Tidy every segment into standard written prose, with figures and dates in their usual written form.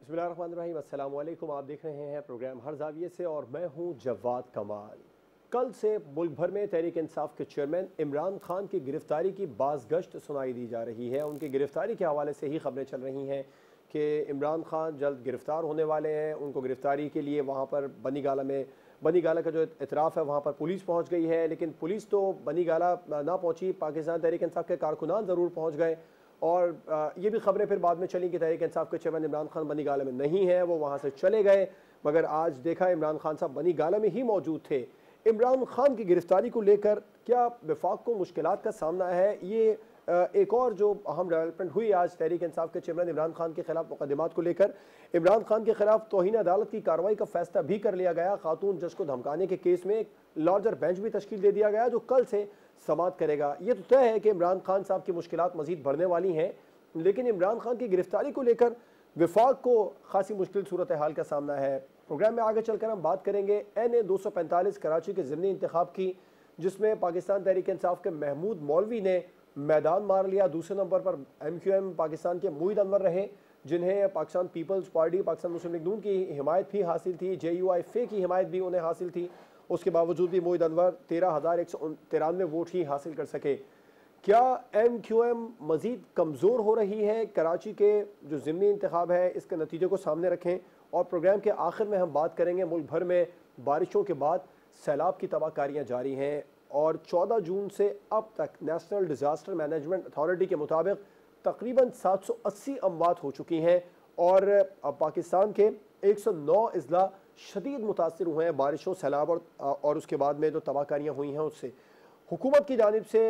बिस्मिल्लाहिर्रहमानिर्रहीम, अस्सलाम वालेकुम। आप देख रहे हैं प्रोग्राम हर जाविये से और मैं हूं जवाद कमाल। कल से मुल्क भर में तहरीक इंसाफ के चेयरमैन इमरान खान की गिरफ्तारी की बाज़गश्त सुनाई दी जा रही है। उनकी गिरफ्तारी के हवाले से ही खबरें चल रही हैं कि इमरान खान जल्द गिरफ़्तार होने वाले हैं। उनको गिरफ्तारी के लिए वहाँ पर बनी गाला का जो इतराफ़ है वहाँ पर पुलिस पहुँच गई है, लेकिन पुलिस तो बनी गाला ना पहुँची, पाकिस्तान तहरीक इंसाफ के कारकुनान ज़रूर पहुँच गए। और ये भी खबरें फिर बाद में चली कि तहरीक इंसाफ के चेयरमैन इमरान खान बनी गाला में नहीं है, वो वहाँ से चले गए। मगर आज देखा इमरान खान साहब बनी गाला में ही मौजूद थे। इमरान खान की गिरफ्तारी को लेकर क्या वफाक को मुश्किलात का सामना है? ये एक और जो अहम डेवलपमेंट हुई आज तहरीक इंसाफ के चेयरमैन इमरान खान के खिलाफ मुकदमात को लेकर। इमरान खान के खिलाफ तौहीन अदालत की कार्रवाई का फैसला भी कर लिया गया। खातून जज को धमकाने के केस में एक लार्जर बेंच भी तश्कील दे दिया गया जो कल से समाअत करेगा। ये तो तय है कि इमरान खान साहब की मुश्किलात मजीद बढ़ने वाली हैं, लेकिन इमरान खान की गिरफ्तारी को लेकर वफाक को खासी मुश्किल सूरत हाल का सामना है। प्रोग्राम में आगे चलकर हम बात करेंगे NA 245 कराची के ज़िमनी इंतखाब की, जिसमें पाकिस्तान तहरीक इंसाफ के महमूद मौलवी ने मैदान मार लिया। दूसरे नंबर पर MQM पाकिस्तान के मोईद अनवर रहे, जिन्हें पाकिस्तान पीपल्स पार्टी पाकिस्तान मुस्लिम लीग नून की हिमायत भी हासिल थी, JUIFA की हिमायत भी उन्हें हासिल थी। उसके बावजूद भी मोईद अनवर 13,193 वोट ही हासिल कर सके। क्या MQM मज़ीद कमज़ोर हो रही है? कराची के जो ज़िमनी इंतखाब है इसके नतीजे को सामने रखें और प्रोग्राम के आखिर में हम बात करेंगे मुल्क भर में बारिशों के बाद सैलाब की तबाहकारियाँ जारी हैं और 14 जून से अब तक नेशनल डिज़ास्टर मैनेजमेंट अथॉरिटी के मुताबिक तकरीबन 780 अमवात हो चुकी हैं और पाकिस्तान के 109 अजला शदीद मुतासर हुए हैं बारिशों, सैलाब और उसके बाद में जो तबाहकारियाँ हुई हैं उससे। हुकूमत की जानिब से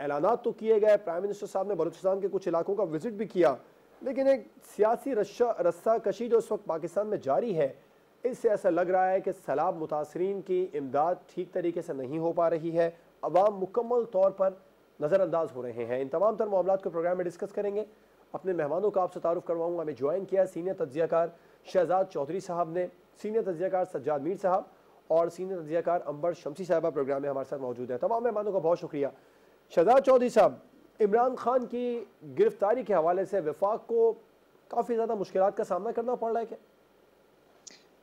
ऐलानात तो किए गए, प्राइम मिनिस्टर साहब ने बलूचिस्तान के कुछ इलाकों का विजिट भी किया, लेकिन एक सियासी रस्सा कशी जो इस वक्त पाकिस्तान में जारी है, इससे ऐसा लग रहा है कि सैलाब मुतासरीन की इमदाद ठीक तरीके से नहीं हो पा रही है। अवाम मुकम्मल तौर पर नज़रअंदाज हो रहे हैं। इन तमाम तर मामलात को प्रोग्राम में डिस्कस करेंगे। अपने मेहमानों का आपसे तारुफ करवाऊँगा। हमें ज्वाइन किया सीनियर तज्ज़ियाकार शहजाद चौधरी साहब ने, सीनियर तज्ज़ियाकार सज्जाद मीर साहब और सीनियर तज्ज़ियाकार अंबर शमसी साहबा प्रोग्राम में हमारे साथ मौजूद है। तमाम मेहमानों का बहुत शुक्रिया। शहजाद चौधरी साहब, इमरान खान की गिरफ्तारी के हवाले से वफाक को काफ़ी ज़्यादा मुश्किलात का सामना करना पड़ रहा है क्या?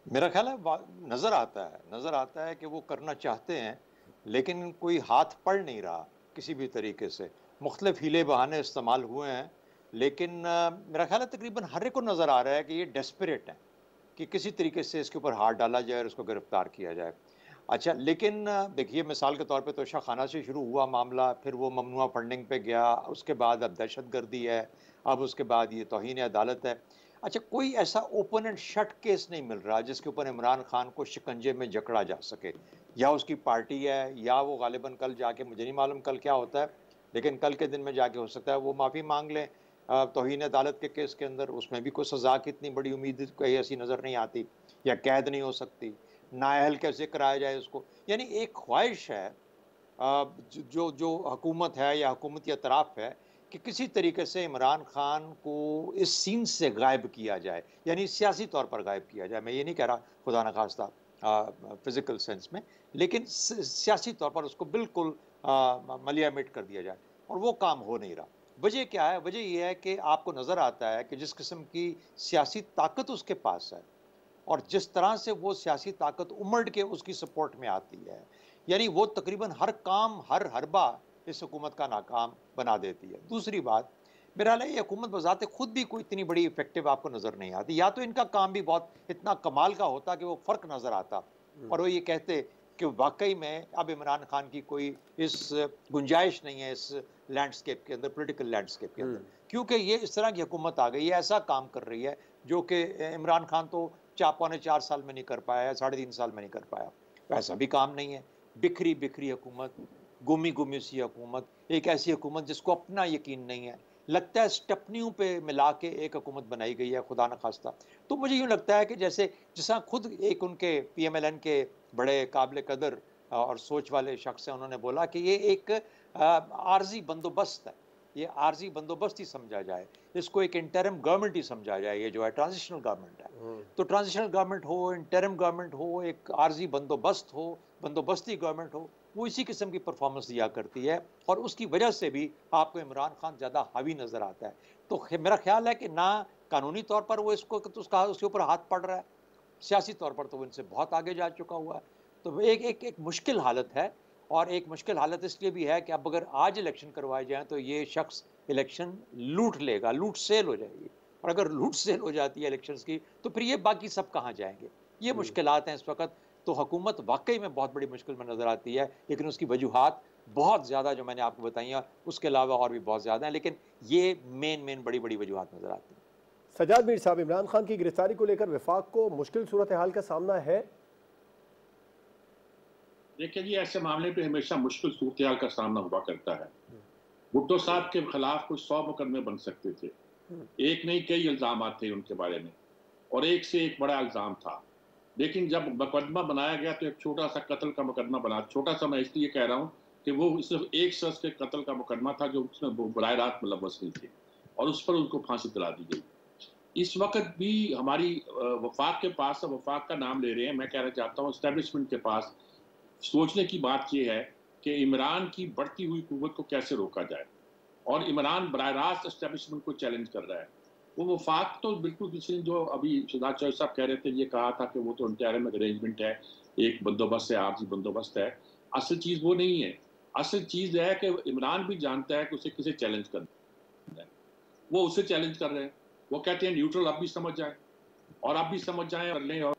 मेरा ख्याल है नज़र आता है कि वो करना चाहते हैं, लेकिन कोई हाथ पड़ नहीं रहा किसी भी तरीके से। मुख्तलिफ हीले बहाने इस्तेमाल हुए हैं, लेकिन मेरा ख्याल है तकरीबन हर एक को नज़र आ रहा है कि ये डेस्परेट है कि किसी तरीके से इसके ऊपर हाथ डाला जाए और उसको गिरफ्तार किया जाए। अच्छा, लेकिन देखिए, मिसाल के तौर पे तोशा खाना से शुरू हुआ मामला, फिर वो ममनुआ फंडिंग पे गया, उसके बाद अब दहशतगर्दी है, अब उसके बाद ये तौहीन अदालत है। अच्छा, कोई ऐसा ओपन एंड शट केस नहीं मिल रहा जिसके ऊपर इमरान खान को शिकंजे में जकड़ा जा सके। या उसकी पार्टी है, या वो गालिबन कल जाके, मुझे नहीं मालूम कल क्या होता है, लेकिन कल के दिन में जाके हो सकता है वो माफ़ी मांग लें तौहीन अदालत के केस के अंदर। उसमें भी कोई सज़ा की इतनी बड़ी उम्मीद कोई ऐसी नज़र नहीं आती, या कैद नहीं हो सकती, नाअहल कैसे कराया जाए उसको। यानी एक ख्वाहिश है जो जो हुकूमत है या हुकूमती अतराफ़ है कि किसी तरीके से इमरान खान को इस सीन से गायब किया जाए, यानी सियासी तौर पर गायब किया जाए। मैं ये नहीं कह रहा खुदा न खास्ता फिज़िकल सेंस में, लेकिन सियासी तौर पर उसको बिल्कुल मलिया मिट कर दिया जाए, और वो काम हो नहीं रहा। वजह क्या है? वजह ये है कि आपको नज़र आता है कि जिस किस्म की सियासी ताकत उसके पास है और जिस तरह से वो सियासी ताकत उमड़ के उसकी सपोर्ट में आती है, यानी वो तकरीबन हर काम, हर हरबा इस हुकूमत का नाकाम बना देती है। दूसरी बात, मेरा ख्याल है ये हुकूमत बज़ाते खुद भी कोई इतनी बड़ी इफेक्टिव आपको नज़र नहीं आती। या तो इनका काम भी बहुत इतना कमाल का होता कि वो फ़र्क नज़र आता और वो ये कहते कि वाकई में अब इमरान खान की कोई इस गुंजाइश नहीं है इस लैंडस्केप के अंदर, पॉलिटिकल लैंडस्केप के अंदर, क्योंकि ये इस तरह की हुकूमत आ गई है, ऐसा काम कर रही है जो कि इमरान खान तो 4 साल में नहीं कर पाया, 3.5 साल में नहीं कर पाया। वैसा भी काम नहीं है। बिखरी बिखरी हुकूमत, गुमी गुमी सी हुकूमत, एक ऐसी हुकूमत जिसको अपना यकीन नहीं है। लगता है स्टेपनियों पे मिला के एक हुकूमत बनाई गई है, खुदा न खास्ता। तो मुझे यूँ लगता है कि जैसे जिस खुद एक उनके PMLN के बड़े काबिल कदर और सोच वाले शख्स हैं, उन्होंने बोला कि ये एक आर्जी बंदोबस्त है, ये आर्जी बंदोबस्त ही समझा जाए, इसको एक इंटरिम गवर्नमेंट ही समझा जाए। ये जो है ट्रांजिशनल गवर्नमेंट है, तो ट्रांजिशनल गवर्नमेंट हो, इंटरिम गवर्नमेंट हो, एक आर्जी बंदोबस्त हो, बंदोबस्ती गवर्नमेंट हो, वो इसी किस्म की परफॉर्मेंस दिया करती है और उसकी वजह से भी आपको इमरान खान ज़्यादा हावी नज़र आता है। तो मेरा ख्याल है कि ना कानूनी तौर पर वो इसको तो उसके ऊपर हाथ पड़ रहा है, सियासी तौर पर तो वो इनसे बहुत आगे जा चुका हुआ है। तो एक मुश्किल हालत है, और एक मुश्किल हालत इसलिए भी है कि अब अगर आज इलेक्शन करवाए जाएँ तो ये शख्स इलेक्शन लूट लेगा, लूट सेल हो जाएगी, और अगर लूट सेल हो जाती है इलेक्शंस की, तो फिर ये बाकी सब कहाँ जाएँगे? ये मुश्किलात हैं इस वक़्त। तो हुकूमत वाक़ई में बहुत बड़ी मुश्किल में नज़र आती है, लेकिन उसकी वजूहात बहुत ज़्यादा जो मैंने आपको बताई हैं, उसके अलावा और भी बहुत ज़्यादा हैं, लेकिन ये मेन बड़ी-बड़ी वजूहात नज़र आती हैं। सज्जाद मीर साहब, इमरान खान की गिरफ्तारी को लेकर वफाक को मुश्किल सूरत हाल का सामना है? देखिए जी, ऐसे मामले पे हमेशा मुश्किल सूरत हाल का सामना हुआ करता है। भुट्टो साहब के खिलाफ कुछ 100 मुकदमे बन सकते थे, एक नहीं कई इल्जाम थे उनके बारे में, और एक से एक बड़ा इल्जाम था। लेकिन जब मुकदमा बनाया गया तो एक छोटा सा कत्ल का मुकदमा बना, छोटा सा मैं इसलिए कह रहा हूँ कि वो सिर्फ एक शख्स के कत्ल का मुकदमा था जो उसमें बराह रास्त मुलव्वस नहीं थे, और उस पर उनको फांसी दिला दी गई। इस वक्त भी हमारी वफाक के पास, वफाक का नाम ले रहे हैं, मैं कहना चाहता हूँ एस्टेब्लिशमेंट के पास सोचने की बात यह है कि इमरान की बढ़ती हुई कुव्वत को कैसे रोका जाए, और इमरान बराह रास्त एस्टेब्लिशमेंट को चैलेंज कर रहा है। वो वफाक तो बिल्कुल किसी ने, जो अभी शहजाद चौधरी साहब कह रहे थे, ये कहा था कि वो तो इंटरिम अरेंजमेंट है, एक बंदोबस्त है, आर्जी बंदोबस्त है। असल चीज़ वो नहीं है। असल चीज़ है कि इमरान भी जानता है कि उसे किसे चैलेंज करना है, वो उसे चैलेंज कर रहे हैं। वो कहते हैं न्यूट्रल आप भी समझ जाए, और आप भी समझ जाएं और लें, और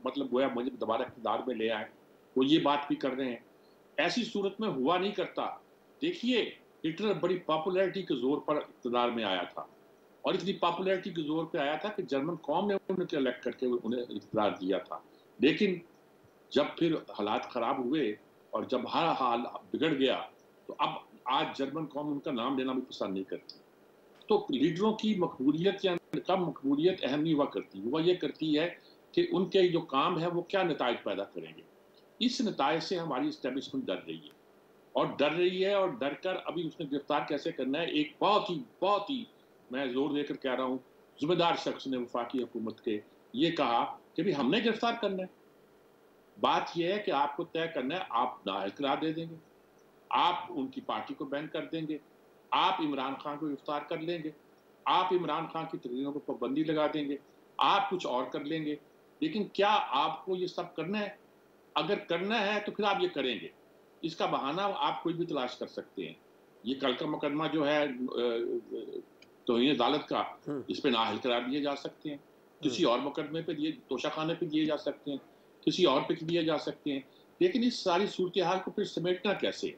मतलब गोया मुझे दोबारा इक़्तिदार में ले आए, वो ये बात भी कर रहे हैं। ऐसी सूरत में हुआ नहीं करता। देखिए, हिटलर बड़ी पॉपुलैरिटी के जोर पर इक़्तिदार में आया था, और इतनी पॉपुलैरिटी के जोर पे आया था कि जर्मन कौम ने उन्हें इलेक्ट करके उन्हें इक़्तिदार दिया था। लेकिन जब फिर हालात ख़राब हुए और जब हर हाल बिगड़ गया, तो अब आज जर्मन कौम उनका नाम लेना भी पसंद नहीं करती। तो लीडरों की मकबूलियत या कम मकबूलियत अहम नहीं हुआ करती, वो ये करती है कि उनके जो काम है वो क्या नताइज पैदा करेंगे। इस नताइज से हमारी इस्टेब्लिशमेंट डर रही है, और डर कर अभी उसने गिरफ्तार कैसे करना है। एक बहुत ही मैं जोर देकर कह रहा हूँ, जिम्मेदार शख्स ने वफाकी हुकूमत के ये कहा कि भाई हमने गिरफ्तार करना है। बात यह है कि आपको तय करना है, आप नाअहल करार दे देंगे, आप उनकी पार्टी को बैन कर देंगे, आप इमरान खान को गिरफ्तार कर लेंगे, आप इमरान खान की तकरीरों पर पाबंदी लगा देंगे, आप कुछ और कर लेंगे। लेकिन क्या आपको ये सब करना है? अगर करना है तो फिर आप ये करेंगे। इसका बहाना आप कोई भी तलाश कर सकते हैं। ये कल का मुकदमा जो है तौहीन अदालत का, इस पे नाअहल करार दिए जा सकते हैं, किसी और मुकदमे पे दिए, तोशाखाने पे दिए जा सकते हैं, किसी और पे दिए जा सकते हैं। लेकिन इस सारी सूरत हाल को फिर समेटना कैसे है?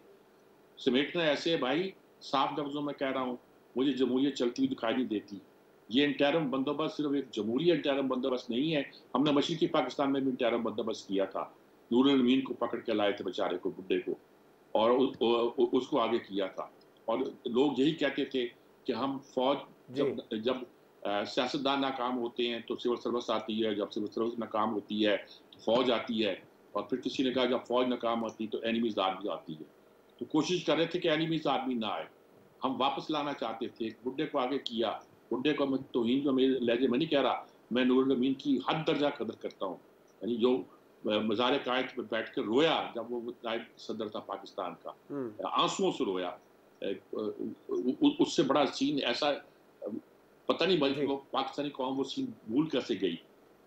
समेटना ऐसे है भाई, साफ लफ्जों में कह रहा हूँ, मुझे जमहूरियत चलती हुई दिखाई नहीं देती। ये इंटरिम बंदोबस्त सिर्फ एक जमहूरी इंटरिम बंदोबस्त नहीं है। हमने मशरकी पाकिस्तान में भी इंटरिम बंदोबस्त किया था, नूरुल अमीन को पकड़ के लाए थे बेचारे को, बुड्ढे को, और उसको आगे किया था। और लोग यही कहते थे कि हम फौज, जब सियासतदान नाकाम होते हैं तो सिविल सर्विस आती है, जब सिविल सर्विस नाकाम होती है तो फौज आती है, और फिर किसी ने कहा जब फौज नाकाम होती तो एनिमीज आर्मी आती है। तो कोशिश कर रहे थे कि एनिमीज आर्मी ना आए, हम वापस लाना चाहते थे। बुड्ढे को आगे किया, बुड्ढे को मैं तौहीन जो मेरे लहजे में नहीं कह रहा, मैं नूरुल अमीन की हद दर्जा कदर करता हूँ। यानी जो मज़ार कायद पर बैठ कर रोया जब वो नायब सदर था पाकिस्तान का, आंसुओं से रोया, उससे बड़ा सीन ऐसा पता नहीं बल्कि वो पाकिस्तानी कौम वो सीन भूल कैसे गई।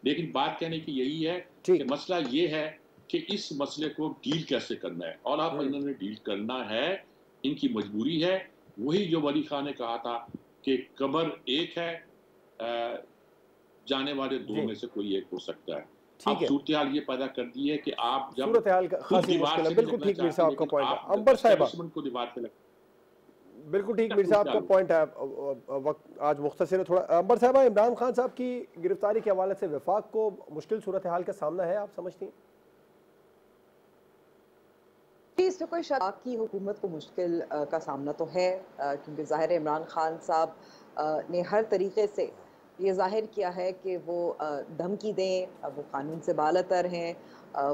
लेकिन बात कहने की यही है कि मसला ये है कि इस मसले को डील कैसे करना है, और आप इन्होंने डील करना है, इनकी मजबूरी है। वही जो वली खान ने कहा था कि कब्र एक है, जाने वाले दो में से कोई एक हो सकता है। अब सूरत हाल ये पैदा कर दी है कि आप जब सूरत हाल खासी मुश्किल है। बिल्कुल ठीक मीर साहब का पॉइंट है। अंबर साहिबा को दीवार पे बिल्कुल ठीक मीर साहब का पॉइंट है। वक्त आज मुख्तसर है थोड़ा। अंबर साहिबा, इमरान खान साहब की गिरफ्तारी के हवाले से वफाक को मुश्किल सूरत हाल का सामना है, आप समझती हैं? इसमें कोई शक की हुकूमत को मुश्किल का सामना तो है, क्योंकि ज़ाहिर इमरान खान साहब ने हर तरीके से ये जाहिर किया है कि वो धमकी दें, वो कानून से बालातर हैं,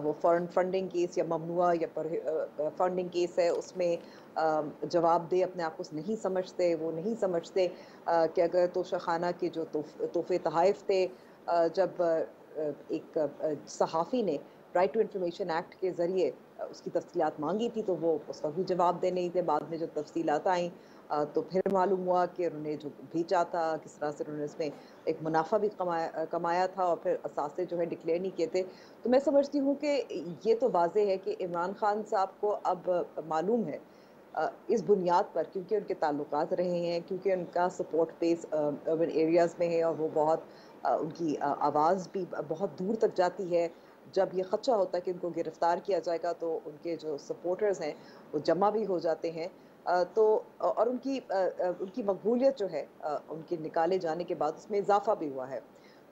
वो फॉरेन फंडिंग केस या ममनुआ या फंडिंग केस है उसमें जवाब दे, अपने आप को नहीं समझते। वो नहीं समझते कि अगर तोशाखाना के जो तोहफे तहाइफ थे, जब एक सहाफ़ी ने राइट टू इन्फॉर्मेशन एक्ट के ज़रिए उसकी तफसीलात मांगी थी तो वो उसका भी जवाब दे नहीं थे। बाद में जो तफसीलात आई तो फिर मालूम हुआ कि उन्होंने जो बेचा था, किस तरह से उन्होंने इसमें एक मुनाफा भी कमाया था और फिर असासे जो है डिक्लेयर नहीं किए थे। तो मैं समझती हूँ कि ये तो वाज़ेह है कि इमरान खान साहब को अब मालूम है इस बुनियाद पर, क्योंकि उनके ताल्लुकात रहे हैं, क्योंकि उनका सपोर्ट बेस अर्बन एरियाज़ में है और वो बहुत उनकी आवाज़ भी बहुत दूर तक जाती है। जब ये ख़दशा होता है कि उनको गिरफ़्तार किया जाएगा तो उनके जो सपोर्टर्स हैं वो जमा भी हो जाते हैं। तो और उनकी मकबूलियत जो है उनके निकाले जाने के बाद उसमें इजाफ़ा भी हुआ है।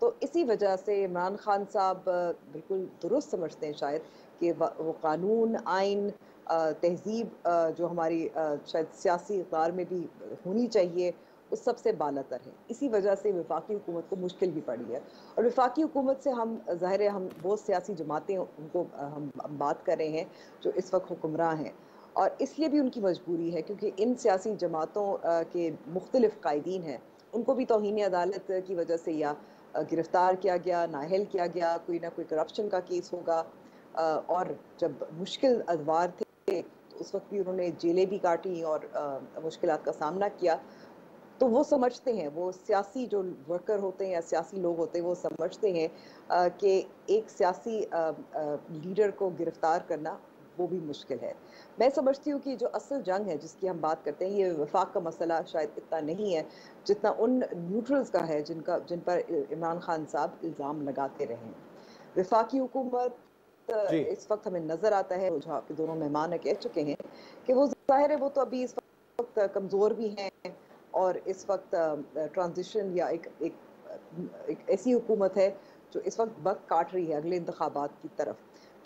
तो इसी वजह से इमरान खान साहब बिल्कुल दुरुस्त समझते हैं शायद कि वो कानून, आइन, तहज़ीब जो हमारी शायद सियासी इक़्तिदार में भी होनी चाहिए, उस सबसे बालातर है। इसी वजह से वफाकी हुकूमत को मुश्किल भी पड़ी है और वफाकी हुकूमत से हम ज़ाहिर है हम वो सियासी जमातें उनको हम बात कर रहे हैं जो इस वक्त हुक्मरान हैं और इसलिए भी उनकी मजबूरी है क्योंकि इन सियासी जमातों के मुख्तलिफ कायदीन हैं, उनको भी तौहीन अदालत की वजह से या गिरफ़्तार किया गया, नाअहल किया गया, कोई ना कोई करप्शन का केस होगा और जब मुश्किल अदवार थे तो उस वक्त भी उन्होंने जेलें भी काटी और मुश्किलात का सामना किया। तो वो समझते हैं, वो सियासी जो वर्कर होते हैं या सियासी लोग होते हैं वो समझते हैं कि एक सियासी लीडर को गिरफ्तार करना वो भी मुश्किल है। मैं समझती हूँ कि जो असल जंग है जिसकी हम बात करते हैं, ये वफाक का मसला शायद इतना नहीं है जितना उन न्यूट्रल्स का है जिन पर इमरान खान साहब इल्ज़ाम लगाते रहे हैं। वफाकी हुकूमत जी। इस वक्त हमें नज़र आता है, जो आपके दोनों मेहमान कह चुके हैं कि वो ज़ाहिर है वो तो अभी इस वक्त कमज़ोर भी हैं और इस वक्त ट्रांजिशन या एक ऐसी हुकूमत है जो इस वक्त वक्त काट रही है अगले इंतखाबात की तरफ।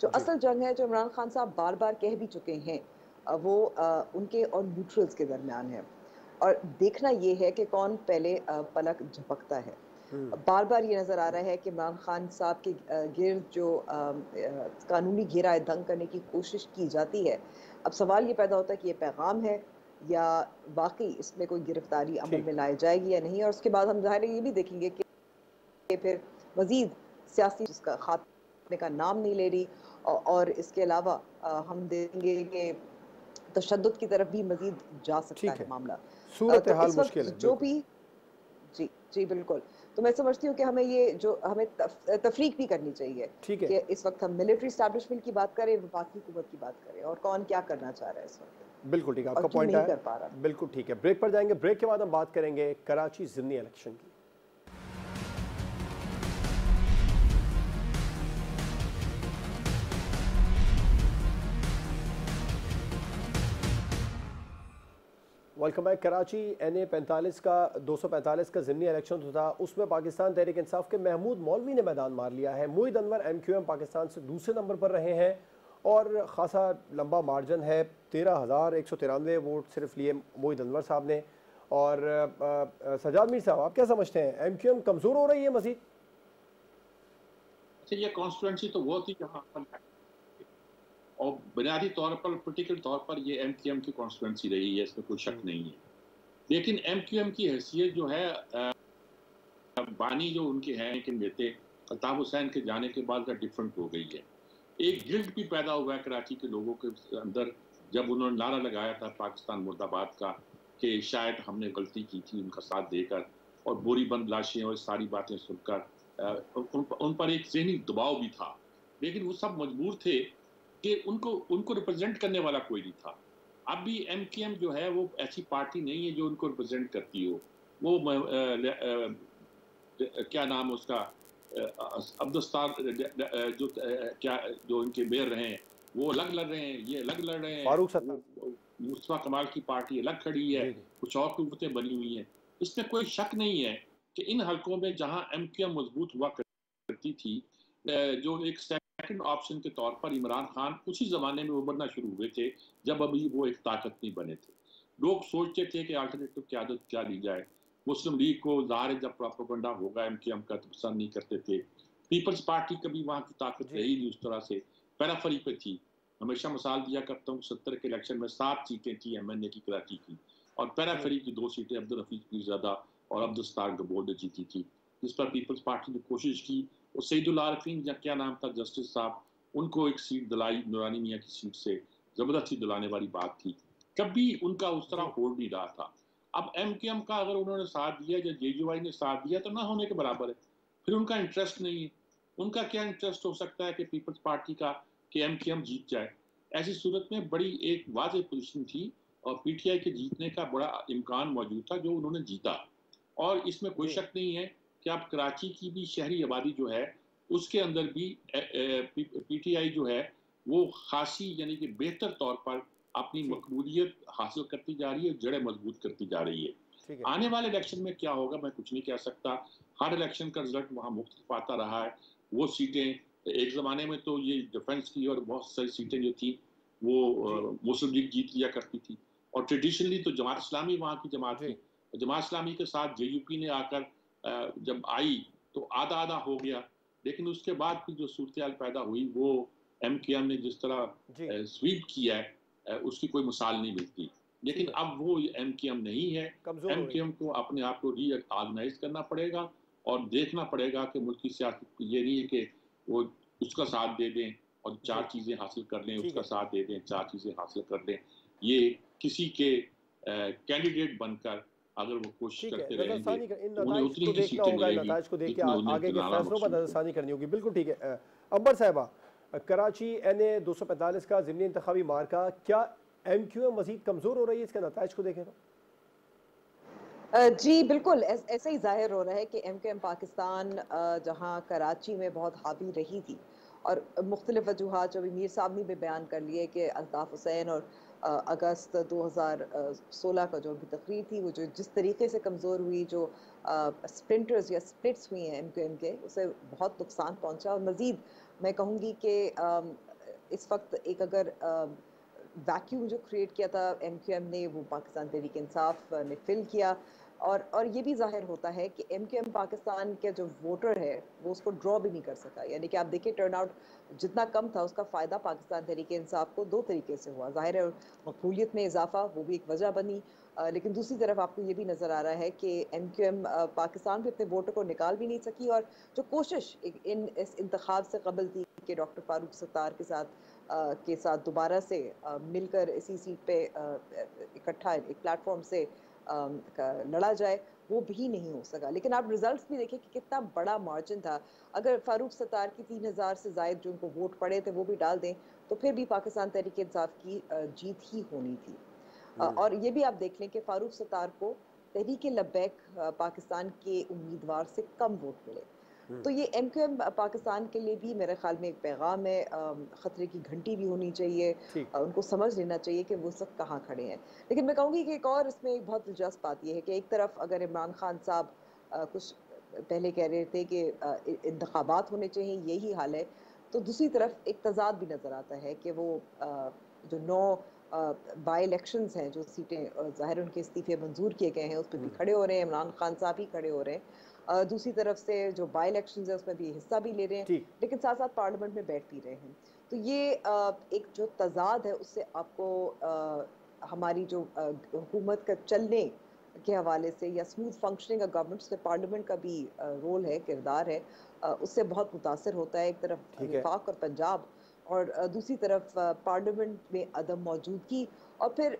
जो जी। असल जंग है जो इमरान खान साहब बार बार कह भी चुके हैं वो उनके और न्यूट्रल्स के दरमियान है और देखना ये है कि कौन पहले पलक झपकता है। बार बार ये नज़र आ रहा है कि इमरान खान साहब के गिर्द जो कानूनी घेरा दंग करने की कोशिश की जाती है। अब सवाल ये पैदा होता है कि ये पैगाम है या वाकई इसमें कोई गिरफ्तारी अमल में लाई जाएगी या नहीं, और उसके बाद हम ज़ाहिर ये भी देखेंगे कि फिर मज़ीद सियासी उसका खात्मे का नाम नहीं ले रही और इसके अलावा हम देखेंगे कि तशद्दुद की तरफ भी मज़ीद जा सकता है मामला। सूरत तो हाल इस वक्त मुश्किल है जो भी जी, जी बिल्कुल। तो मैं समझती हूँ कि हमें तफरीक भी करनी चाहिए कि इस वक्त हम मिलिट्री एस्टैब्लिशमेंट की बात करें, वफाकी हुकूमत की बात करें और कौन क्या करना चाह रहा है इस वक्त। बिल्कुल ठीक है, आपका पॉइंट नहीं है, कर पा रहा। बिल्कुल ठीक है। ब्रेक पर जाएंगे, ब्रेक के बाद हम बात करेंगे कराची ज़िमनी इलेक्शन की। Welcome back. कराची NA 45 का 245 का ज़िमनी इलेक्शन तो था, उसमें पाकिस्तान तहरीक इंसाफ के महमूद मौलवी ने मैदान मार लिया है। मोईद अनवर MQM पाकिस्तान से दूसरे नंबर पर रहे हैं और ख़ासा लंबा मार्जिन है, 13,193 वोट सिर्फ लिए मोईद अनवर साहब ने। और सजाद मीर साहब, आप क्या समझते हैं, MQM कमज़ोर हो रही है मज़ीद? अच्छा, ये कॉन्स्टिट्यूंसी तो वो थी जहाँ और बुनियादी तौर पर पोलिटिकल तौर पर ये MQM की कॉन्स्टिट्यूंसी रही है, इसमें कोई शक नहीं है। लेकिन MQM की हैसियत जो है बानी जो उनके हैं कि बेटे अल्ताफ हुसैन के जाने के बाद डिफरेंट हो गई है। एक गिल्ट भी पैदा हुआ है कराची के लोगों के अंदर जब उन्होंने नारा लगाया था पाकिस्तान मुर्दाबाद का कि शायद हमने गलती की थी उनका साथ देकर, और बोरी बंद लाशें और सारी बातें सुनकर उन पर एक ज़हनी दबाव भी था। लेकिन वो सब मजबूर थे कि उनको रिप्रेजेंट करने वाला कोई नहीं था। अब भी MQM जो है वो ऐसी पार्टी नहीं है जो उनको रिप्रेजेंट करती हो। वो क्या नाम उसका अब्दुस्तार जो इनके मेयर रहे हैं वो अलग लड़ रहे हैं, ये अलग लड़ रहे हैं, फारूक सत्तार, मुस्तफा कमाल की पार्टी अलग खड़ी है, कुछ और कुव्वतें बनी हुई हैं। इसमें कोई शक नहीं है कि इन हलकों में जहां MQM मजबूत हुआ करती थी, जो एक सेकंड ऑप्शन के तौर पर इमरान खान कुछ ही ज़माने में उभरना शुरू हुए थे जब अभी वो एक ताकत नहीं बने थे। लोग सोचते थे कि अल्टरनेटिव क़यादत क्या ली जाए। मुस्लिम लीग को ज़ाहिर जब प्रोपेगेंडा होगा MQM का तो पसंद नहीं करते थे। पीपल्स पार्टी कभी वहाँ की ताकत रही नहीं उस तरह से, पैराफरी पे थी। हमेशा मिसाल दिया करता हूँ, 70 के इलेक्शन में 7 सीटें थी MNA की कराची की, और पैराफरी की 2 सीटें अब्दुल हफीज पीरज़ादा और अब्दुस्तार गबोल ने जीती थी, जिस पर पीपल्स पार्टी ने कोशिश की और सईदुल आरिफीन या क्या नाम था जस्टिस साहब, उनको एक सीट दिलाई नूरानी मियाँ की सीट से, ज़बरदस्ती दिलाने वाली बात थी। कभी उनका उस तरह होल्ड नहीं रहा था। अब एमकेएम का अगर उन्होंने साथ दिया या जेजेवाई ने साथ दिया तो ना होने के बराबर है। फिर उनका इंटरेस्ट नहीं है। उनका क्या इंटरेस्ट हो सकता है कि पीपल्स पार्टी का कि एमकेएम जीत जाए। ऐसी सूरत में बड़ी एक वाज़ेह पोजीशन थी और पीटीआई के जीतने का बड़ा इम्कान मौजूद था जो उन्होंने जीता। और इसमें कोई शक नहीं है कि अब कराची की भी शहरी आबादी जो है उसके अंदर भी पीटीआई जो है वो खासी यानी कि बेहतर तौर पर अपनी मकबूलियत हासिल करती जा रही है, जड़ें मजबूत करती जा रही है। आने वाले इलेक्शन में क्या होगा मैं कुछ नहीं कह सकता। हर इलेक्शन का रिजल्ट वहाँ मुख्तलिफ आता रहा है। वो सीटें एक ज़माने में तो ये डिफेंस की और बहुत सारी सीटें जो थी वो मुस्लिम लीग जीत लिया करती थी और ट्रेडिशनली तो जमात इस्लामी वहाँ की जमात थी। जमात इस्लामी के साथ जेयूपी ने आकर जब आई तो आधा आधा हो गया, लेकिन उसके बाद फिर जो सूरत पैदा हुई वो एमकेएम ने जिस तरह स्वीप किया है उसकी कोई मिसाल नहीं मिलती। लेकिन अब वो एमकेएम नहीं है। एमकेएम को अपने आप को रीऑर्गेनाइज करना पड़ेगा और देखना पड़ेगा कि मुल्क की सियासत ये नहीं है कि वो उसका साथ दे दें और चार चीजें हासिल कर लें, उसका साथ दे दें, चार चीजें हासिल कर लें। ये किसी के कैंडिडेट बनकर अगर वो कोशिश करते रहेंगे तो उन्हें उतनी ही सीटें मिलेगी जितनी उन्हें दिलाना नज़रसानी करनी होगी। बिल्कुल ठीक है। अंबर साहिबा, कराची NA 245 का ज़िमनी इंतखाबी मार्का, क्या MQM मजीद कमज़ोर हो रही है इसके नताइज को देखें तो? जी बिल्कुल, ऐसा ही जाहिर हो रहा है कि MQM पाकिस्तान जहां कराची में बहुत हावी रही थी और मुख्तलिफ वजूहात जो भी मीर साहब ने भी बयान कर लिए कि अल्ताफ़ हुसैन और अगस्त 2016 का जो भी तकरीर थी वो जो जिस तरीके से कमज़ोर हुई, जो स्प्लिंटर्स या स्प्लिट्स हुई हैं MQM के, उसे बहुत नुकसान पहुंचा। और मज़ीद मैं कहूँगी कि इस वक्त एक अगर वैक्यूम जो क्रिएट किया था MQM ने वो पाकिस्तान तहरीक इंसाफ ने फिल किया। और ये भी जाहिर होता है कि MQM पाकिस्तान के जो वोटर है वो उसको ड्रॉ भी नहीं कर सका। यानी कि आप देखिए टर्नआउट जितना कम था उसका फ़ायदा पाकिस्तान तहरीक इंसाफ को दो तरीके से हुआ। ज़ाहिर है मकबूलियत में इजाफा वो भी एक वजह बनी, लेकिन दूसरी तरफ आपको ये भी नज़र आ रहा है कि MQM पाकिस्तान भी अपने वोटर को निकाल भी नहीं सकी। और जो कोशिश इस इंतखाब से कबल थी कि डॉक्टर फारूक सत्तार के साथ दोबारा से मिलकर इसी सीट पे इकट्ठा एक प्लेटफॉर्म से लड़ा जाए, वो भी नहीं हो सका। लेकिन आप रिजल्ट्स भी देखें कि कितना बड़ा मार्जिन था। अगर फारूक सत्तार की 3000 से ज़ायद जो उनको वोट पड़े थे वो भी डाल दें तो फिर भी पाकिस्तान तहरीक इंसाफ की जीत ही होनी थी। और ये भी आप देख लें कि फारूक सत्तार को तहरीक लब्बैक पाकिस्तान के उम्मीदवार से कम वोट मिले। तो ये MQM पाकिस्तान के लिए भी मेरे ख्याल में एक पैगाम है। ख़तरे की घंटी भी होनी चाहिए, उनको समझ लेना चाहिए कि वो सब कहाँ खड़े हैं। लेकिन मैं कहूँगी कि एक और इसमें एक बहुत दिलचस्प बात यह है कि एक तरफ अगर इमरान खान साहब कुछ पहले कह रहे थे कि इंतखाबात होने चाहिए, यही हाल है, तो दूसरी तरफ एक तजाद भी नज़र आता है कि वो जो 9 बाई इलेक्शंस हैं, जो सीटें ज़ाहिर उनके इस्तीफे मंजूर किए गए हैं उस पर भी खड़े हो रहे हैं, इमरान खान साहब ही खड़े हो रहे हैं। दूसरी तरफ से जो बाई इलेक्शंस है उसमें भी हिस्सा भी ले रहे हैं, लेकिन साथ साथ पार्लियामेंट में बैठ भी रहे हैं। तो ये एक जो तजाद है उससे आपको हमारी जो हुकूमत का चलने के हवाले से या स्मूथ फंक्शनिंग ऑफ गवर्नमेंट से पार्लियामेंट का भी रोल है, किरदार है, उससे बहुत मुतासर होता है। एक तरफ वफाक और पंजाब और दूसरी तरफ पार्लियामेंट में अदम मौजूदगी और फिर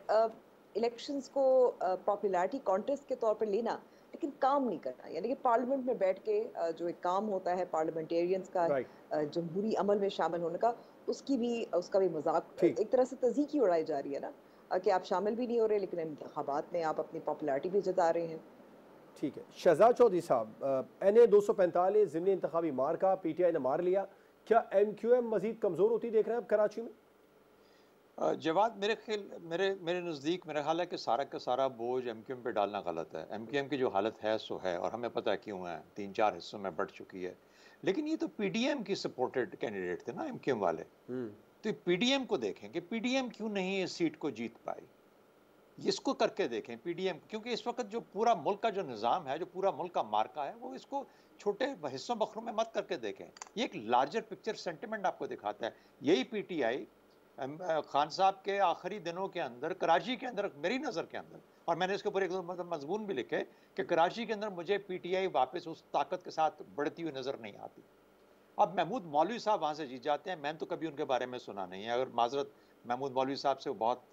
इलेक्शंस को पॉपुलैरिटी कॉन्टेस्ट के तौर पर लेना लेकिन काम नहीं करना। यानी कि पार्लियामेंट में बैठ के जो एक काम होता है पार्लियामेंटेरियंस का जमहूरी अमल में शामिल होने का, उसका भी मजाक एक तरह से तज़ीक ही उड़ाई जा रही है ना कि आप शामिल भी नहीं हो रहे लेकिन इंतखाबात में आप अपनी पॉपुलैरिटी भी जता रहे हैं। ठीक है, शहजाद चौधरी साहब, NA 245 ज़िमनी इंतखाबी मार्का PTI ने मार लिया, क्या MQM मजीद कमज़ोर होती देख रहे हैं अब कराची में? जवाब मेरे नज़दीक मेरा ख्याल है कि सारा का सारा बोझ MQM पे डालना गलत है। MQM की जो हालत है सो है और हमें पता है क्यों है, 3-4 हिस्सों में बढ़ चुकी है। लेकिन ये तो PDM की सपोर्टेड कैंडिडेट थे ना MQM वाले, तो PDM को देखें कि PDM क्यों नहीं इस सीट को जीत पाई, इसको करके देखें PDM, क्योंकि इस वक्त जो पूरा मुल्क का जो निज़ाम है, जो पूरा मुल्क का मार्का है, वो इसको छोटे हिस्सों बखरों में मत करके देखें। ये एक लार्जर पिक्चर सेंटिमेंट आपको दिखाता है। यही PTI खान साहब के आखिरी दिनों के अंदर कराची के अंदर, मेरी नज़र के अंदर, और मैंने इसके ऊपर एक मजमून भी लिखे कि कराची के अंदर मुझे PTI वापस उस ताकत के साथ बढ़ती हुई नज़र नहीं आती। अब महमूद मौलवी साहब वहाँ से जीत जाते हैं, मैंने तो कभी उनके बारे में सुना नहीं है। अगर माजरत महमूद मौलवी साहब से वो बहुत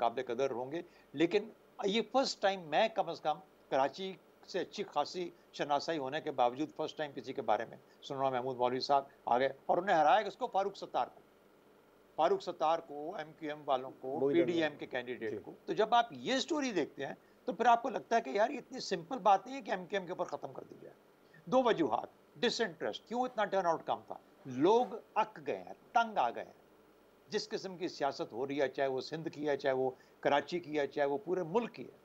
काबिल कदर होंगे, लेकिन ये फर्स्ट टाइम मैं कम अज़ कम कराची से अच्छी खासी शनासाई होने के बावजूद फर्स्ट टाइम किसी के बारे में सुन रहा हूँ। महमूद मौलवी साहब आ गए और उन्हें हराया किसको? फारूक सत्तार को, MQM वालों को, PDM के कैंडिडेट को। तो जब आप ये स्टोरी देखते हैं तो फिर आपको लगता है कि यार ये इतनी सिंपल बात नहीं है कि MQM के ऊपर खत्म कर दी जाए। दो वजूहात, डिसइंटरेस्ट, क्यों इतना टर्न आउट कम था? लोग अक गए हैं, तंग आ गए हैं। जिस किस्म की सियासत हो रही है, चाहे वो सिंध की है, चाहे वो कराची की है, चाहे वो पूरे मुल्क की है,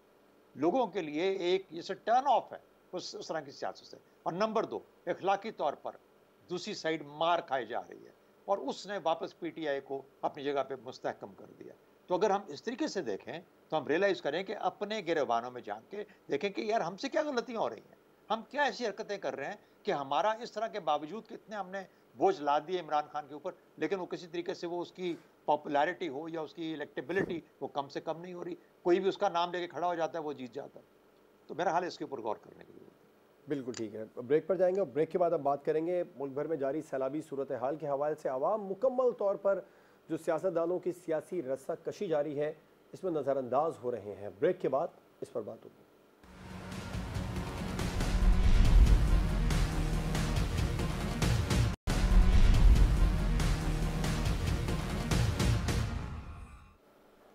लोगों के लिए एक जैसे टर्न ऑफ है उस तरह की सियासत से। और नंबर 2, इखलाकी तौर पर दूसरी साइड मार खाई जा रही है और उसने वापस PTI को अपनी जगह पे मुस्तहकम कर दिया। तो अगर हम इस तरीके से देखें तो हम रियलाइज करें कि अपने गिरबानों में जान के देखें कि यार हमसे क्या गलतियां हो रही हैं, हम क्या ऐसी हरकतें कर रहे हैं कि हमारा इस तरह के बावजूद कितने हमने बोझ ला दिए इमरान खान के ऊपर, लेकिन वो किसी तरीके से वो उसकी पॉपुलैरिटी हो या उसकी इलेक्टेबिलिटी वो कम से कम नहीं हो रही। कोई भी उसका नाम लेके खड़ा हो जाता है, वो जीत जाता है। तो मेरा हाल इसके ऊपर गौर करने की जरूरत है। बिल्कुल ठीक है, ब्रेक पर जाएंगे और ब्रेक के बाद अब बात करेंगे मुल्क भर में जारी सैलाबी सूरत हाल के हवाले से। आवाम मुकम्मल तौर पर जो सियासतदानों की सियासी रस्साकशी जारी है इसमें नज़रअंदाज हो रहे हैं। ब्रेक के बाद इस पर बात होगी।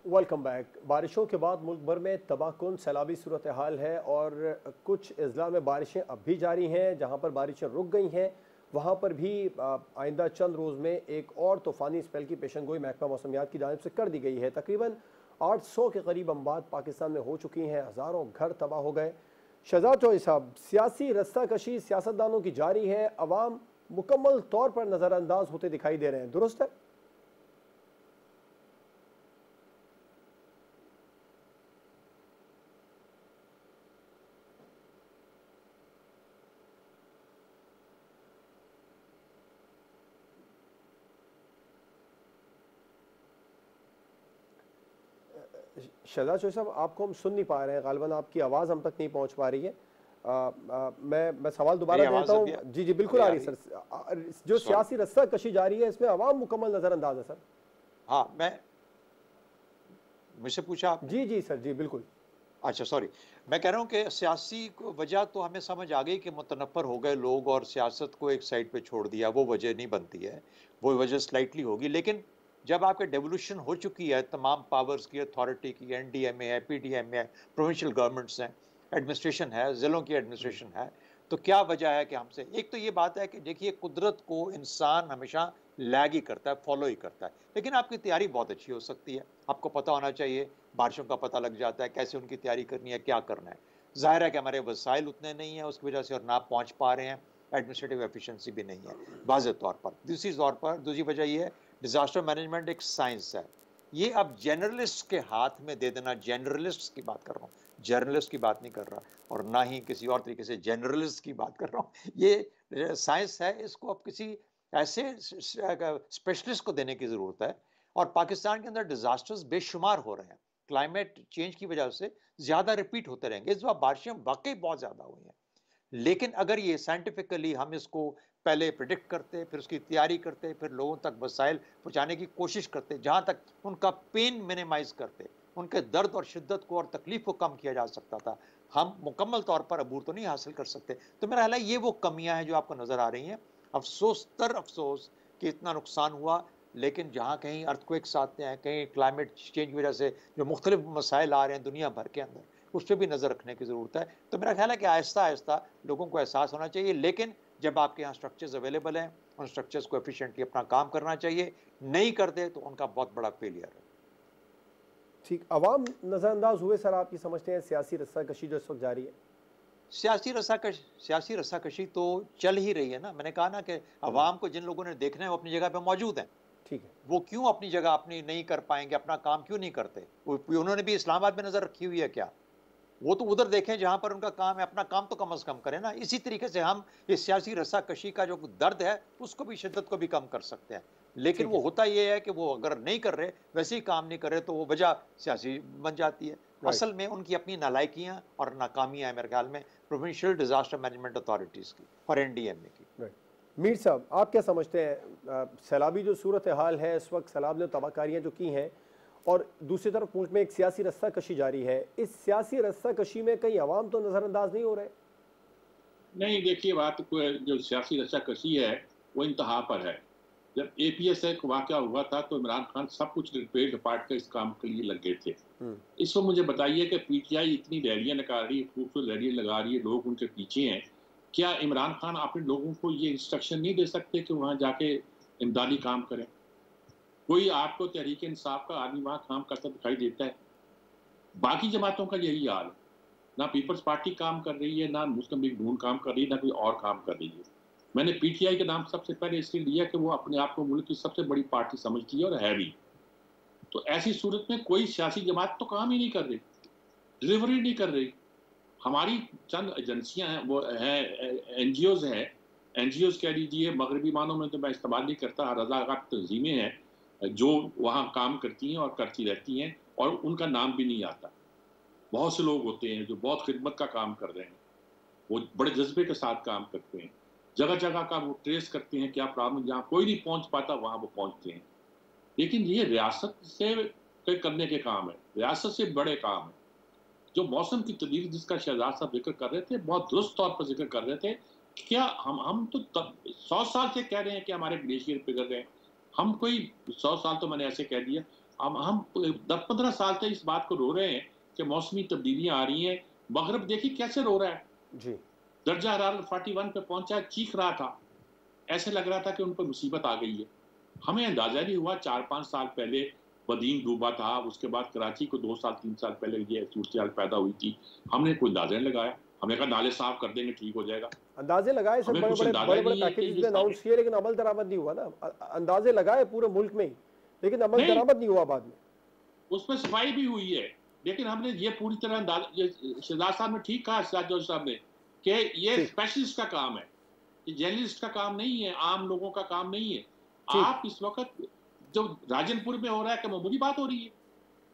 Welcome back. बारिशों के बाद मुल्क भर में तबाहकुन सैलाबी सूरत हाल है और कुछ अजला में बारिशें अब भी जारी हैं। जहां पर बारिशें रुक गई हैं वहां पर भी आइंदा चंद रोज़ में एक और तूफ़ानी स्पेल की पेशनगोई महकमा मौसमियात की जानिब से कर दी गई है। तकरीबन 800 के करीब अमवात पाकिस्तान में हो चुकी हैं, हज़ारों घर तबाह हो गए। शहजाद चौधरी साहब, सियासी रस्साकशी सियासतदानों की जारी है, अवाम मुकम्मल तौर पर नज़रअंदाज होते दिखाई दे रहे हैं, दुरुस्त है? शहजाद चौधरी साहब, आपको हम सुन नहीं पा रहे हैं, गालिबन आपकी आवाज़ हम तक नहीं पहुंच पा रही है। मैं सवाल दोबारा देता हूँ। जी बिल्कुल आ रही है सर। जो सियासी रस्साकशी जारी है इसमें अवाम मुकम्मल नज़रअंदाज है सर। हाँ, मैं मुझसे पूछा आपने? जी सर, जी बिल्कुल। अच्छा, सॉरी। मैं कह रहा हूँ कि सियासी वजह तो हमें समझ आ गई कि मुतनफ़र हो गए लोग और सियासत को एक साइड पे छोड़ दिया, वो वजह नहीं बनती है, वो वजह स्लाइटली होगी। लेकिन जब आपके डेवोल्यूशन हो चुकी है तमाम पावर्स की, अथॉरिटी की, NDMA है, PDMA है, प्रोविंशियल गवर्नमेंट्स हैं, एडमिनिस्ट्रेशन है, ज़िलों की एडमिनिस्ट्रेशन है, तो क्या वजह है कि हमसे एक तो ये बात है कि देखिए कुदरत को इंसान हमेशा लैग ही करता है, फॉलो ही करता है। लेकिन आपकी तैयारी बहुत अच्छी हो सकती है, आपको पता होना चाहिए, बारिशों का पता लग जाता है, कैसे उनकी तैयारी करनी है, क्या करना है। ज़ाहिर है कि हमारे वसाइल उतने नहीं हैं, उसकी वजह से और ना पहुँच पा रहे हैं, एडमिनिस्ट्रेटिव एफिशिएंसी भी नहीं है वाज़ेह तौर पर। दूसरी वजह ये है, डिज़ास्टर मैनेजमेंट एक साइंस है। ये अब जर्नलिस्ट के हाथ में दे देना, जर्नलिस्ट की बात कर रहा हूँ, जर्नलिस्ट की बात नहीं कर रहा, और ना ही किसी और तरीके से जर्नलिस्ट की बात कर रहा हूँ। ये साइंस है, इसको अब किसी ऐसे स्पेशलिस्ट को देने की ज़रूरत है। और पाकिस्तान के अंदर डिज़ास्टर्स बेशुमार हो रहे हैं, क्लाइमेट चेंज की वजह से ज़्यादा रिपीट होते रहेंगे। इस बार बारिशें वाकई बहुत ज़्यादा हुई हैं, लेकिन अगर ये साइंटिफिकली हम इसको पहले प्रिडिक्ट करते, फिर उसकी तैयारी करते, फिर लोगों तक वसाइल पहुंचाने की कोशिश करते, जहाँ तक उनका पेन मिनिमाइज करते, उनके दर्द और शिद्दत को और तकलीफ को कम किया जा सकता था, हम मुकम्मल तौर पर अबूर तो नहीं हासिल कर सकते। तो मेरा ख्याल है ये वो कमियां हैं जो आपको नज़र आ रही हैं। अफसोस कि इतना नुकसान हुआ, लेकिन जहाँ कहीं अर्थक्वेक्स आते हैं, कहीं क्लाइमेट चेंज की वजह से जो मुख्तलिफ मसाइल आ रहे हैं दुनिया भर के अंदर, उस पर भी नज़र रखने की ज़रूरत है। तो मेरा ख्याल है कि आहिस्ता आहिस्ता लोगों को एहसास होना चाहिए, लेकिन जब आपके यहाँ स्ट्रक्चर्स अवेलेबल हैं, उन स्ट्रक्चर्स को एफिशिएंटली अपना काम करना चाहिए। नहीं करते तो उनका बहुत बड़ा फेलियर है। ठीक, अवाम नज़रअंदाज हुए सर, आप ये समझते हैं सियासी रस्साकशी जो इस वक्त जारी है? सियासी रस्साकशी तो चल ही रही है ना। मैंने कहा ना कि अवाम को जिन लोगों ने देखना है वो अपनी जगह पे मौजूद हैं। ठीक है, वो क्यों अपनी जगह अपनी नहीं कर पाएंगे, अपना काम क्यों नहीं करते? उन्होंने भी इस्लामाबाद में नजर रखी हुई है क्या? वो तो उधर देखें जहां पर उनका काम है, अपना काम तो कम से कम करें ना। इसी तरीके से हम इस सियासी रस्साकशी का जो दर्द है उसको भी, शिद्दत को भी कम कर सकते हैं। लेकिन वो होता ये है कि वो अगर नहीं कर रहे, वैसे ही काम नहीं कर रहे, तो वो वजह सियासी बन जाती है। असल में उनकी अपनी नालायकियां और नाकामियां हैं मेरे ख्याल में प्रोविंशियल डिजास्टर मैनेजमेंट अथॉरिटीज की और NDMA की। मीर साहब, आप क्या समझते हैं, सैलाबी जो सूरत हाल है इस वक्त, सैलाब ने तबाहकारियाँ जो की हैं और दूसरी तरफ मुल्क में एक सियासी रस्सा कशी जारी है, इस सियासी रस्सा कशी में कई अवाम तो नज़रअंदाज नहीं हो रहे? नहीं, देखिए, बात जो सियासी रस्सा कशी है वो इंतहा पर है। जब एपीएस एक वाक़या हुआ था तो इमरान खान सब कुछ लपेट लपाट कर इस काम के लिए लग गए थे। इस वक्त मुझे बताइए कि पीटीआई इतनी रैलियां निकाल रही है, खूबसूरत रैलियां लगा रही है, लोग उनके पीछे हैं। क्या इमरान खान अपने लोगों को ये इंस्ट्रक्शन नहीं दे सकते कि वहां जाके इमदादी काम करें? कोई आपको तहरीक इंसाफ का आदमी वहां काम करता दिखाई देता है? बाकी जमातों का यही हाल है। ना पीपल्स पार्टी काम कर रही है, ना मुस्लिम लीग नून काम कर रही है, ना कोई और काम कर रही है। मैंने पीटीआई का नाम सबसे पहले इसलिए लिया कि वो अपने आप को मुल्क की सबसे बड़ी पार्टी समझती है और है भी। तो ऐसी सूरत में कोई सियासी जमात तो काम ही नहीं कर रही, डिलीवरी नहीं कर रही। हमारी चंद एजेंसियां हैं, वो हैं एनजीओज हैं, एनजीओज कह लीजिए, मगरबी मानों में तो मैं इस्तेमाल नहीं करता, रज़ाकार तंजीमें हैं जो वहाँ काम करती हैं और करती रहती हैं और उनका नाम भी नहीं आता। बहुत से लोग होते हैं जो बहुत खिदमत का काम कर रहे हैं, वो बड़े जज्बे के साथ काम करते हैं, जगह जगह का वो ट्रेस करते हैं क्या प्रॉब्लम, जहाँ कोई नहीं पहुंच पाता वहाँ वो पहुंचते हैं। लेकिन ये रियासत से करने के काम है, रियासत से बड़े काम है। जो मौसम की तब्दीली जिसका शहजाद साहब जिक्र कर रहे थे, बहुत दुरुस्त तौर पर जिक्र कर रहे थे। क्या हम तो 100 साल से कह रहे हैं कि हमारे ग्लेशियर पिघल रहे हैं। हम कोई 100 साल तो मैंने ऐसे कह दिया, हम 10-15 साल से इस बात को रो रहे हैं कि मौसमी तब्दीलियां आ रही हैं। मगरब देखिए कैसे रो रहा है जी। दर्जा हरारत 41 पे पहुंचा, चीख रहा था, ऐसे लग रहा था कि उन पर मुसीबत आ गई है। हमें अंदाजा नहीं हुआ 4-5 साल पहले बदीन डूबा था, उसके बाद कराची को 2 साल 3 साल पहले ये सूरत पैदा हुई थी। हमने कोई अंदाजा नहीं लगाया, हमने कहा नाले साफ कर देंगे ठीक हो जाएगा। अंदाजे लगाए सब, बड़े बड़े पैकेजेस भी अनाउंस किए, लेकिन अमल दरामद नहीं हुआ ना। अंदाजे लगाए पूरे मुल्क में ही, लेकिन अमल दरामद नहीं हुआ बाद में। उसमें सफाई भी हुई है, लेकिन हमने ये पूरी तरह अंदाजा, शहजाद साहब ने ठीक कहा, शहजाद साहब ने, कि ये स्पेशलिस्ट का काम है, ये जर्नलिस्ट का काम नहीं है, आम लोगों का काम नहीं है। आप इस वक्त जो राजनपुर में हो रहा है कि मामूली बात हो रही है।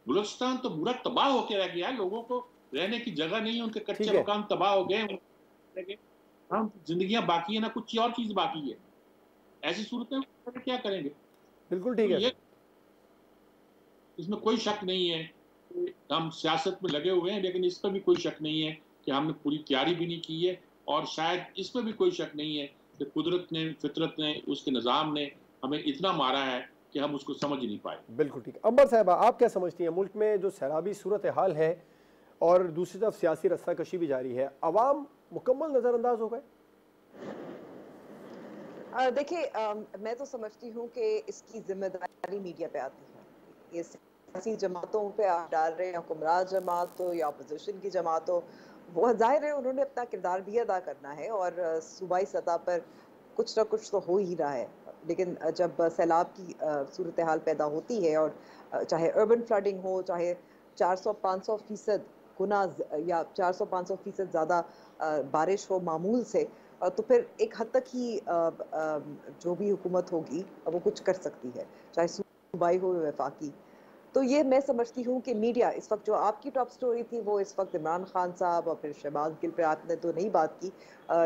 बलूचिस्तान तो पूरा तबाह होकर रह गया है, लोगों को रहने की जगह नहीं है, उनके कच्चे मकान तबाह हो गए, हम जिंदगियां बाकी है ना कुछ और चीज बाकी है। ऐसी सूरत में क्या करेंगे? बिल्कुल ठीक है, इसमें कोई शक नहीं है, हम सियासत में लगे हुए हैं, लेकिन इस पर भी कोई शक नहीं है कि हमने पूरी तैयारी भी नहीं की है, और शायद इसमें भी कोई शक नहीं है कि कुदरत ने, फितरत ने, उसके निज़ाम ने हमें इतना मारा है कि हम उसको समझ ही नहीं पाए। बिल्कुल ठीक। अंबर साहबा, आप क्या समझती हैं, मुल्क में जो सैलाबी सूरत हाल है और दूसरी तरफ सियासी रस्साकशी भी जारी है, अवाम मुकम्मल नज़रअंदाज हो गए? देखिए, मैं तो समझती हूँ कि इसकी जिम्मेदारी मीडिया पे आती है। ये सियासी जमातों पे आप डाल रहे हैं, हुक्मरान जमात हो या अपोजिशन की जमात हो, वो जाहिर है उन्होंने अपना किरदार भी अदा करना है और सूबाई सतह पर कुछ ना कुछ तो हो ही रहा है। लेकिन जब सैलाब की सूरत हाल पैदा होती है और चाहे अर्बन फ्लडिंग हो, चाहे 400-500% गुना या 400-500% ज़्यादा बारिश हो मामूल से, तो फिर एक हद तक ही जो भी हुकूमत होगी वो कुछ कर सकती है, चाहे सूबाई हो या वफाकी। तो ये मैं समझती हूँ कि मीडिया इस वक्त, जो आपकी टॉप स्टोरी थी वो इस वक्त इमरान खान साहब और फिर शहबाज गिल पे आपने तो नहीं बात की,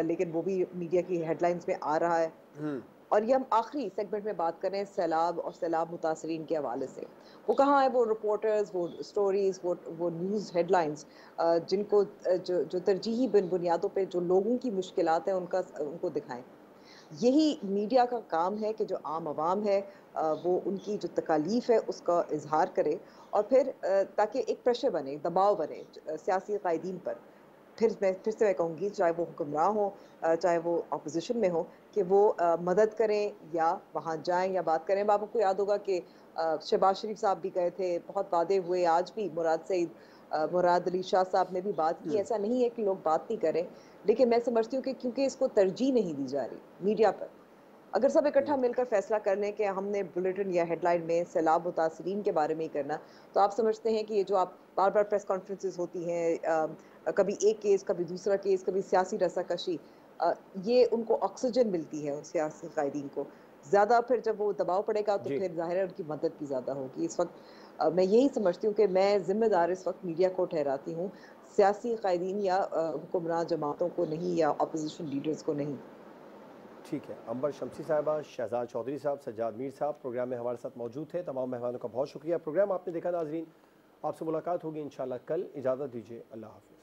लेकिन वो भी मीडिया की हेडलाइंस में आ रहा है। और ये हम आखिरी सेगमेंट में बात करें सैलाब और सैलाब मुतासरीन के हवाले से, वो कहाँ है वो रिपोर्टर्स, वो स्टोरीज, वो न्यूज़ हेडलाइंस जिनको जो तरजीही बुनियादों पे जो लोगों की मुश्किलात हैं उनको दिखाएं। यही मीडिया का काम है कि जो आम आवाम है वो उनकी जो तकालीफ है उसका इजहार करे, और फिर ताकि एक प्रेशर बने, दबाव बने सियासी कायदीन पर। फिर से मैं कहूँगी, चाहे वो हुक्मरान हो चाहे वो अपोजिशन में हो, कि वो मदद करें या वहाँ जाएं या बात करें। आपको याद होगा कि शहबाज शरीफ साहब भी गए थे, बहुत वादे हुए, आज भी मुराद अली शाह साहब ने भी बात की। ऐसा नहीं है कि लोग बात नहीं करें, लेकिन मैं समझती हूँ कि क्योंकि इसको तरजीह नहीं दी जा रही मीडिया पर, अगर सब इकट्ठा मिलकर फैसला कर लें कि हमने बुलेटिन या हेडलाइन में सैलाब मुतासरीन के बारे में ही करना, तो आप समझते हैं कि ये जो आप बार बार प्रेस कॉन्फ्रेंसेस होती हैं, कभी एक केस, कभी दूसरा केस, कभी सियासी रस्साकशी, ये उनको ऑक्सीजन मिलती है उन सियासी कायदीन को। ज़्यादा फिर जब वो दबाव पड़ेगा तो फिर ज़ाहिर है उनकी मदद भी ज़्यादा होगी। इस वक्त मैं यही समझती हूँ कि मैं जिम्मेदार इस वक्त मीडिया को ठहराती हूँ, सियासी कायदीन या हुक्मरान जमातों को नहीं, या अपोजिशन लीडर्स को नहीं। ठीक है, अंबर शमसी साहिबा, शहजाद चौधरी साहब, सज्जाद मीर साहब प्रोग्राम में हमारे साथ मौजूद थे। तमाम मेहमानों का बहुत शुक्रिया। प्रोग्राम आपने देखा नाजरीन, आपसे मुलाकात होगी इंशाल्लाह कल। इजाज़त दीजिए, अल्लाह हाफ़िज़।